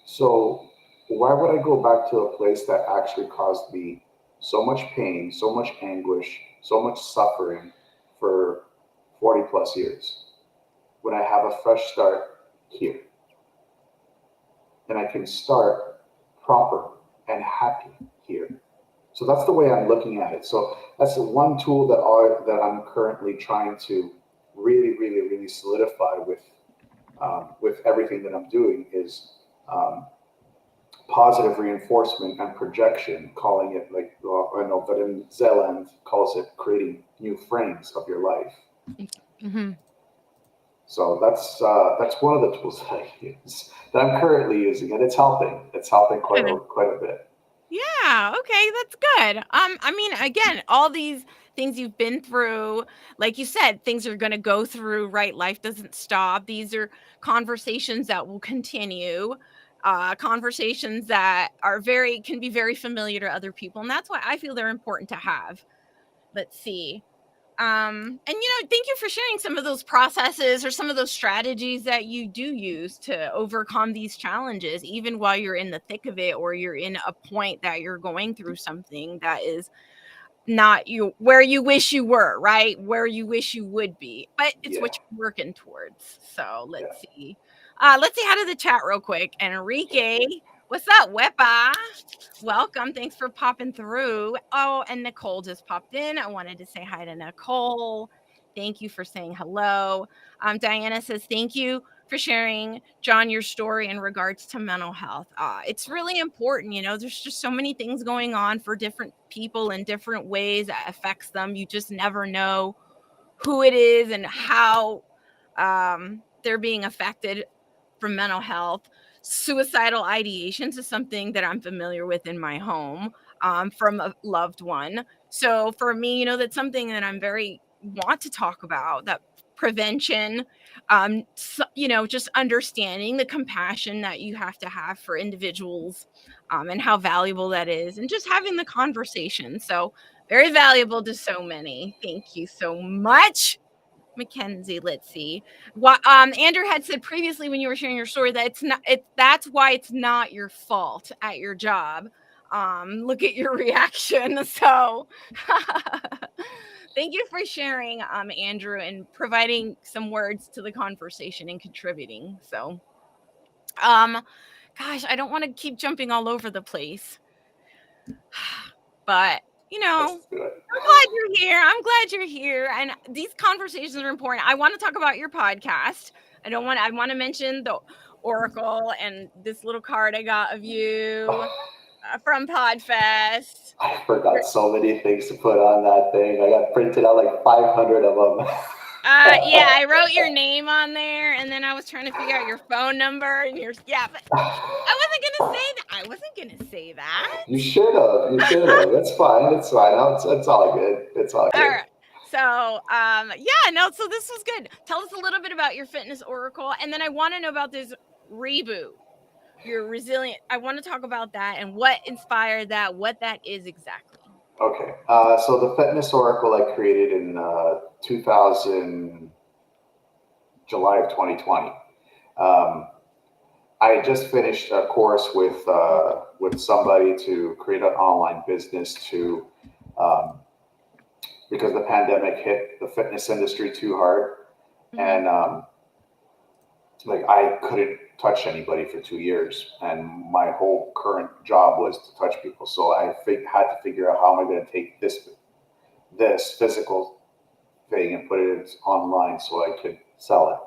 So why would I go back to a place that actually caused me so much pain, so much anguish, so much suffering for 40 plus years when I have a fresh start here and I can start proper and happy here? So that's the way I'm looking at it. So that's the one tool that I'm currently trying to really, really, really solidify with everything that I'm doing is um, positive reinforcement and projection, calling it like I know, but in Zealand calls it creating new frames of your life. Hmm. So that's one of the tools that I use that I'm currently using, and it's helping. It's helping quite a bit. Yeah, okay, that's good. I mean, again, all these things you've been through, like you said, things are going to go through, right? Life doesn't stop. These are conversations that will continue. Conversations that can be very familiar to other people, and that's why I feel they're important to have. Let's see. And thank you for sharing some of those processes or some of those strategies that you do use to overcome these challenges, even while you're in the thick of it, or you're in a point that you're going through something that is not you where you wish you were, right? Where you wish you would be, but it's Yeah, what you're working towards. So yeah. let's see how to the chat real quick. Enrique, what's up, Wepa? Welcome. Thanks for popping through. Oh, and Nicole just popped in. I wanted to say hi to Nicole. Thank you for saying hello. Diana says, thank you for sharing, John, your story in regards to mental health. It's really important. There's just so many things going on for different people in different ways that affects them. You just never know who it is and how they're being affected from mental health. Suicidal ideations is something that I'm familiar with in my home from a loved one. So for me, that's something that I'm very want to talk about, that prevention, just understanding the compassion that you have to have for individuals, and how valuable that is, and just having the conversation. So very valuable to so many. Thank you so much, Mackenzie. Let's see. What Andrew had said previously when you were sharing your story that that's why it's not your fault at your job. Look at your reaction. So thank you for sharing, Andrew, and providing some words to the conversation and contributing. So gosh, I don't want to keep jumping all over the place. But Let's do it. I'm glad you're here. I'm glad you're here. And these conversations are important. I want to talk about your podcast. I want to mention the Oracle and this little card I got of you from Podfest. I forgot so many things to put on that thing. I got printed out like 500 of them. Yeah, I wrote your name on there, and then I was trying to figure out your phone number and but I wasn't gonna say that. You should have. You should have. It's fine. It's fine. It's all good. It's all good. All right. So, so this was good. Tell us a little bit about your fitness oracle, and then I want to know about this reboot. You're resilient. I want to talk about that and what inspired that, what that is exactly. Okay. So the fitness oracle I created in 2000, July of 2020. I had just finished a course with somebody to create an online business because the pandemic hit the fitness industry too hard, and I couldn't touch anybody for 2 years, and my whole current job was to touch people. So I had to figure out how am I going to take this physical thing and put it online so I could sell it.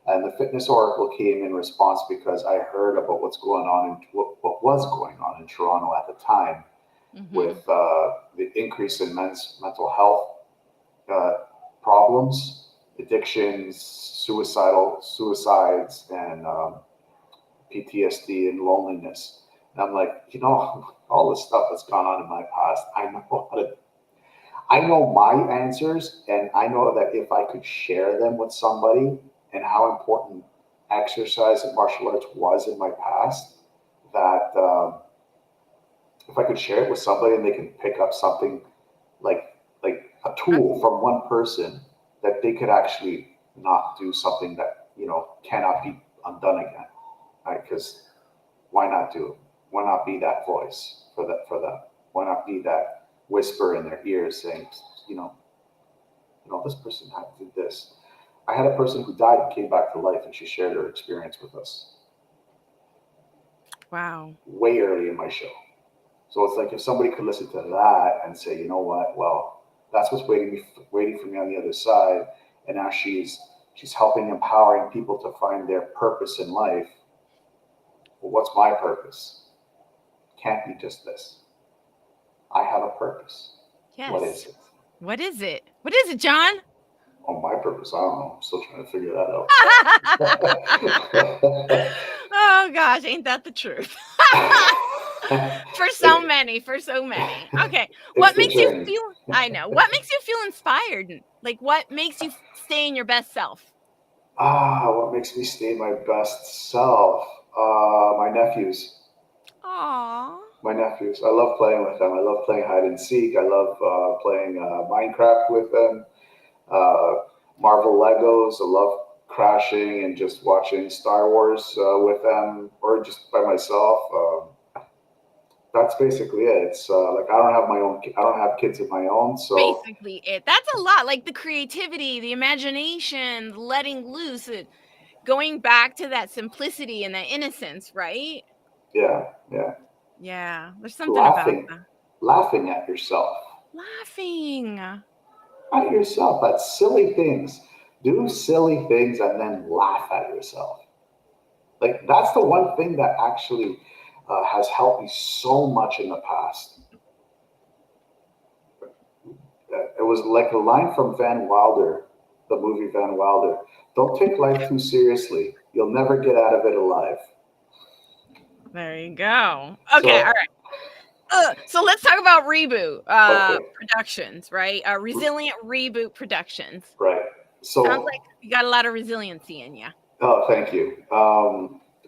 And the Fitness Oracle came in response because I heard about what was going on in Toronto at the time with the increase in men's mental health problems, addictions, suicides, and PTSD and loneliness. And I'm like, all the stuff that's gone on in my past, I know my answers, and I know that if I could share them with somebody and how important exercise and martial arts was in my past, that if I could share it with somebody and they can pick up something like a tool from one person, that they could actually not do something that, cannot be undone again, right? Because why not do it? Why not be that voice for them? Why not be that whisper in their ears saying, this person had to do this. I had a person who died and came back to life, and she shared her experience with us. Wow. Way early in my show. So it's like if somebody could listen to that and say, you know what, well, that's what's waiting for me on the other side, and now she's helping, empowering people to find their purpose in life. Well, what's my purpose? Can't be just this. I have a purpose. Yes. What is it? What is it? What is it, John? Oh, my purpose, I don't know. I'm still trying to figure that out. Oh gosh, ain't that the truth? For so many. Okay. What makes you feel, what makes you feel inspired? Like, what makes you stay in your best self? What makes me stay in my best self? My nephews. Aww. My nephews. I love playing with them. I love playing hide and seek. I love playing Minecraft with them. Marvel Legos. I love crashing and just watching Star Wars with them, or just by myself. That's basically it. It's I don't have kids of my own, so basically it. That's a lot. Like the creativity, the imagination, letting loose, going back to that simplicity and that innocence, right? Yeah. There's something about that. Laughing at yourself. Laughing at yourself, at silly things. Do silly things and then laugh at yourself. Like, that's the one thing that actually has helped me so much in the past. It was like a line from Van Wilder, the movie Van Wilder. Don't take life too seriously. You'll never get out of it alive. There you go. Okay, all right. So let's talk about Reboot Productions, right? Resilient Reboot Productions. Right. Sounds So, like you got a lot of resiliency in you. oh, thank you.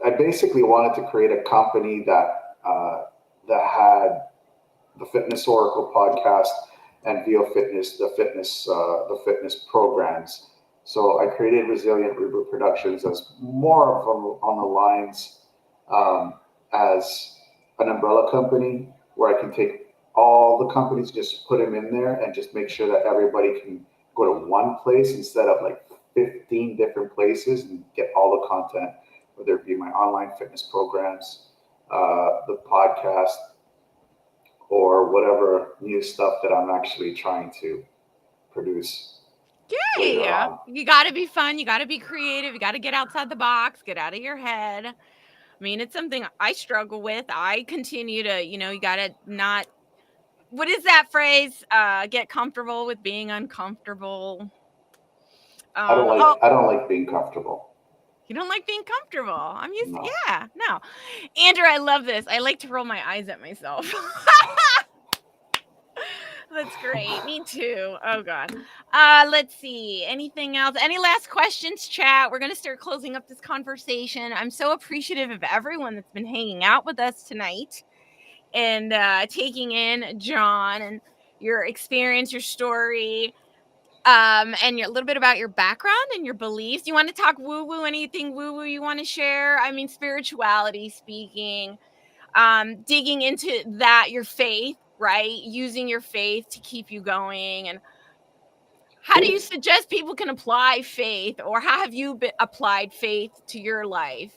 I basically wanted to create a company that had the Fitness Oracle podcast and VO Fitness, the fitness programs. So I created Resilient Reboot Productions as more of on the lines um, as an umbrella company where I can take all the companies, just put them in there, and just make sure that everybody can go to one place instead of like 15 different places and get all the content, whether it be my online fitness programs, the podcast, or whatever new stuff that I'm actually trying to produce later Yay! on. You got to be fun. You got to be creative. You got to get outside the box, get out of your head. I mean, it's something I struggle with. I continue to, you got to not, what is that phrase? Get comfortable with being uncomfortable. Oh, I don't like being comfortable. you don't like being comfortable. I'm used to, No. yeah, no. Andrew, I love this. I like to roll my eyes at myself. That's great. Me too. Oh God. Let's see. Anything else? Any last questions, chat? We're gonna start closing up this conversation. I'm so appreciative of everyone that's been hanging out with us tonight and taking in John and your experience, your story, and a little bit about your background and your beliefs. You want to talk woo woo? Anything woo woo you want to share? I mean, spirituality speaking, digging into that, your faith, right? Using your faith to keep you going. And how do you Faith, suggest people can apply faith, or how have you applied faith to your life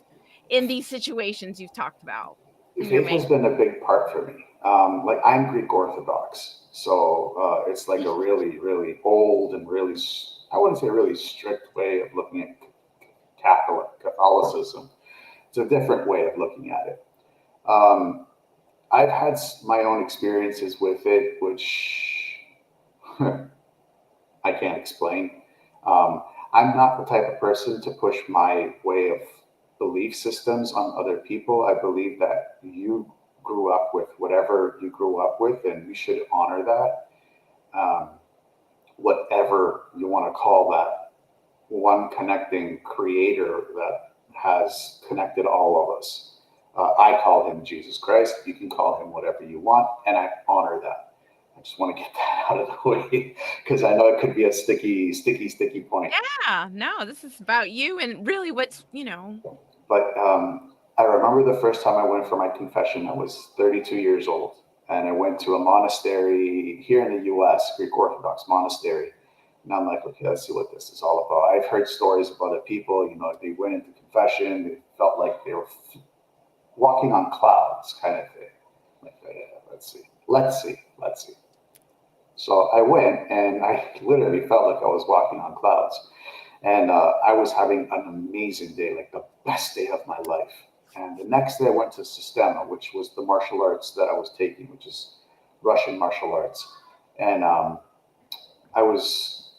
in these situations you've talked about in your faith main? has been a big part for me. Like I'm Greek Orthodox, so it's like a really, really old and really, I wouldn't say really strict way of looking at Catholicism. It's a different way of looking at it. Um, I've had my own experiences with it, which I can't explain. Um, I'm not the type of person to push my way of belief systems on other people. I believe that you grew up with whatever you grew up with, and you should honor that. Um, whatever you want to call that one connecting creator that has connected all of us. I call him Jesus Christ. You can call him whatever you want, and I honor that. I just want to get that out of the way because I know it could be a sticky point. Yeah, no, this is about you and really what's. But I remember the first time I went for my confession. I was 32 years old, and I went to a monastery here in the U.S., Greek Orthodox monastery. And I'm like, okay, let's see what this is all about. I've heard stories of other people. They went into confession. They felt like they were walking on clouds, kind of thing. Like, yeah, let's see. So I went, and I literally felt like I was walking on clouds. And I was having an amazing day, like the best day of my life. And the next day I went to Systema, which was the martial arts that I was taking, which is Russian martial arts. And I was,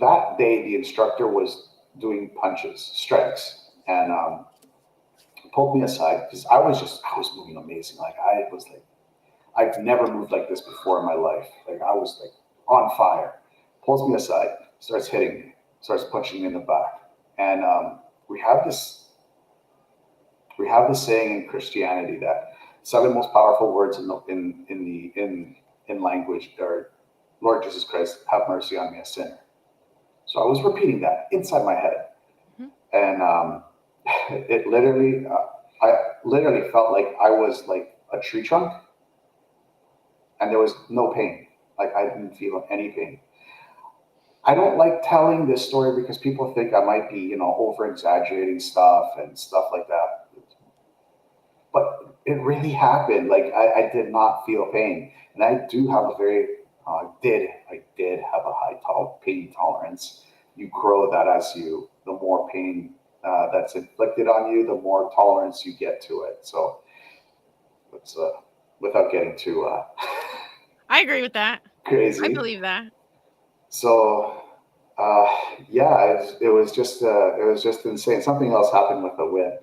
that day, the instructor was doing punches, strikes, and pulled me aside because I was moving amazing. Like I was like, I've never moved like this before in my life. Like I was like on fire. Pulls me aside, starts hitting me, starts punching me in the back. And we have this saying in Christianity that seven most powerful words in language are, Lord Jesus Christ, have mercy on me, a sinner. So I was repeating that inside my head, Mhm. and it literally, I literally felt like I was like a tree trunk, and there was no pain. Like I didn't feel any pain. I don't like telling this story because people think I might be, over exaggerating stuff and stuff like that. But it really happened. Like I did not feel pain, and I do have a very, I did have a high pain tolerance. You grow that as the more pain that's inflicted on you, the more tolerance you get to it. So it's without getting too I agree with that. I crazy. believe that. So uh, yeah, it was just insane. Something else happened with the whip,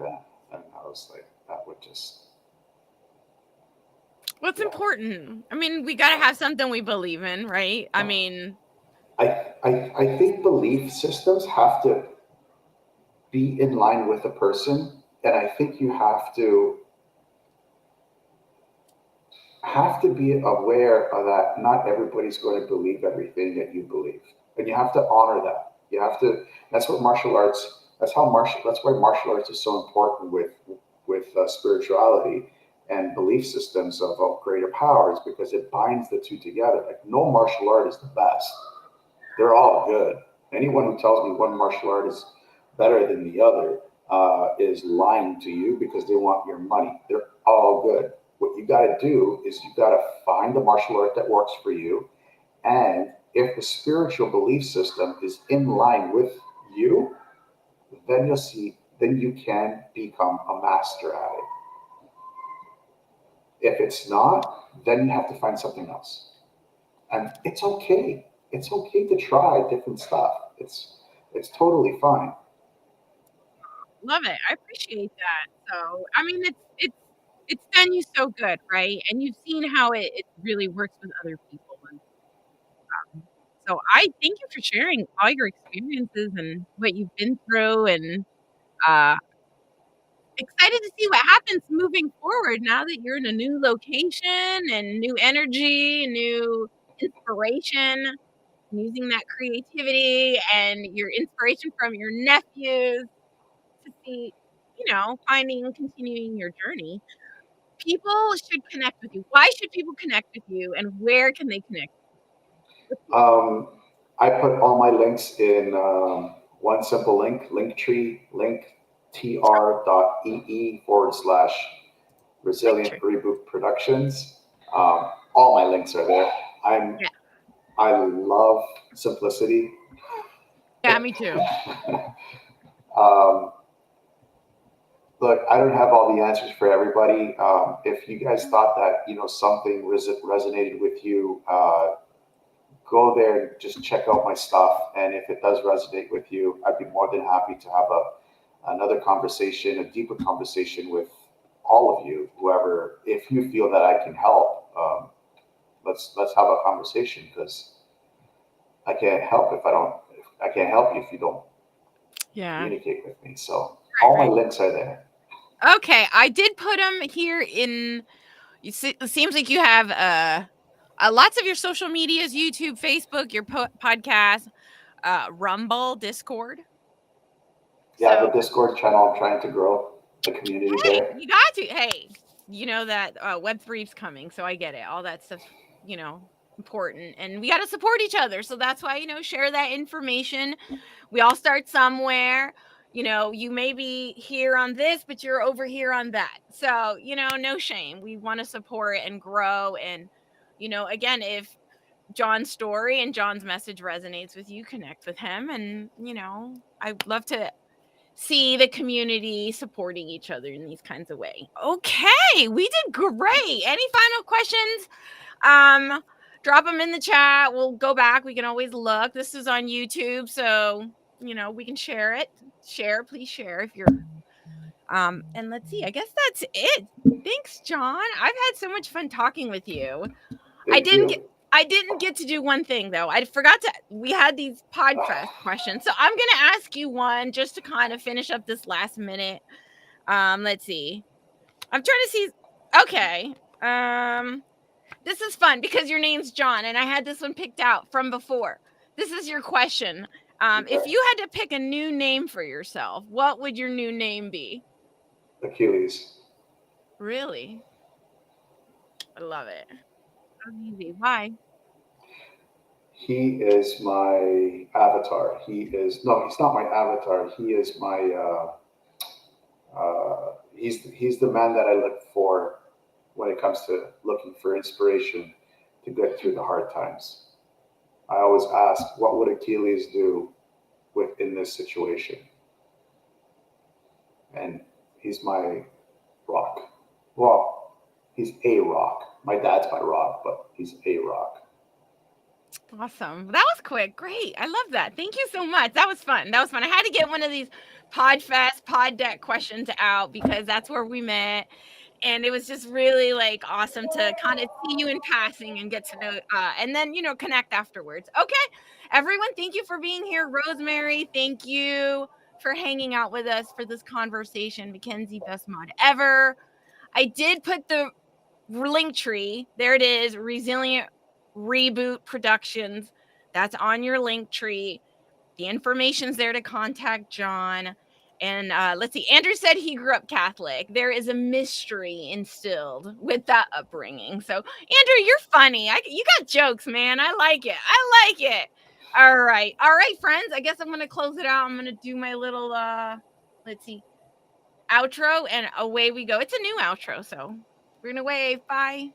and I was like, that would just What's yeah. important? I mean, we got to have something we believe in, right? I mean, I think belief systems have to be in line with the person, and I think you have to be aware of that not everybody's going to believe everything that you believe, and you have to honor that. You have to. That's what martial arts. That's why martial arts is so important with spirituality and belief systems of greater powers, because it binds the two together. Like, no martial art is the best. They're all good. Anyone who tells me one martial art is better than the other is lying to you, because they want your money. They're all good. What you got to do is you got to find the martial art that works for you. And if the spiritual belief system is in line with you, then you'll see, then you can become a master at it. If it's not, then you have to find something else. And it's okay. It's okay to try different stuff. It's totally fine. Love it. I appreciate that. So, I mean, it's done you so good, right? And you've seen how it really works with other people. And so I thank you for sharing all your experiences and what you've been through, and uh excited to see what happens moving forward now that you're in a new location and new energy, new inspiration, using that creativity and your inspiration from your nephews to see, continuing your journey. People should connect with you. Why should people connect with you, and where can they connect with you? Um, I put all my links in one simple link, Linktree, linktr.ee/ Resilient Picture. Reboot Productions. All my links are there. Yeah. I love simplicity. Yeah, me too. um, Look, I don't have all the answers for everybody. If you guys thought that something resonated with you, go there and just check out my stuff. And if it does resonate with you, I'd be more than happy to have another conversation, a deeper conversation with all of you, whoever. If you feel that I can help, let's have a conversation, because I can't help if I don't. I can't help you if you don't Yeah. communicate with me. So all my Right. links are there. Okay, I did put them here in. You see, it seems like you have lots of your social medias: YouTube, Facebook, your podcast, Rumble, Discord. Yeah, So, the Discord channel, I'm trying to grow the community hey, there. you got to. Hey, you know that Web3's coming, so I get it. All that stuff, important, and we got to support each other. So that's why share that information. We all start somewhere. You may be here on this, but you're over here on that. So, no shame. We want to support and grow. And, again, if John's story and John's message resonates with you, connect with him. And, I'd love to see the community supporting each other in these kinds of way. Okay, we did great. Any final questions? Um, Drop them in the chat. We'll go back. We can always look. This is on YouTube, so we can share it. Share, please share if you're and let's see. I guess that's it. Thanks, John. I've had so much fun talking with you. I Thank didn't get you. I didn't get to do one thing though. I forgot to we had these Podfest questions. So I'm gonna ask you one just to kind of finish up this last minute. Let's see. I'm trying to see. Okay. This is fun because your name's John, and I had this one picked out from before. This is your question. If Okay. you had to pick a new name for yourself, what would your new name be? Achilles. Really? I love it. So easy. Why? He is my avatar. He's not my avatar. He is my, he's the man that I look for when it comes to looking for inspiration to get through the hard times. I always ask, what would Achilles do within this situation? And he's my rock. Well, he's a rock. My dad's my rock, but he's a rock. Awesome. That was quick. Great. I love that. Thank you so much. That was fun. That was fun. I had to get one of these Podfest, Pod Deck questions out because that's where we met. And it was just really like awesome to kind of see you in passing and get to know and then connect afterwards. Okay, everyone, thank you for being here. Rosemary, thank you for hanging out with us for this conversation. Mackenzie, best mod ever. I did put the link tree, there it is, Resilient Reboot Productions. That's on your link tree. The information's there to contact John. And let's see, Andrew said he grew up Catholic. There is a mystery instilled with that upbringing. So, Andrew, you're funny. You got jokes, man. I like it. I like it. All right, friends. I guess I'm gonna close it out. I'm gonna do my little let's see, outro, and away we go. It's a new outro, so we're gonna wave. Bye.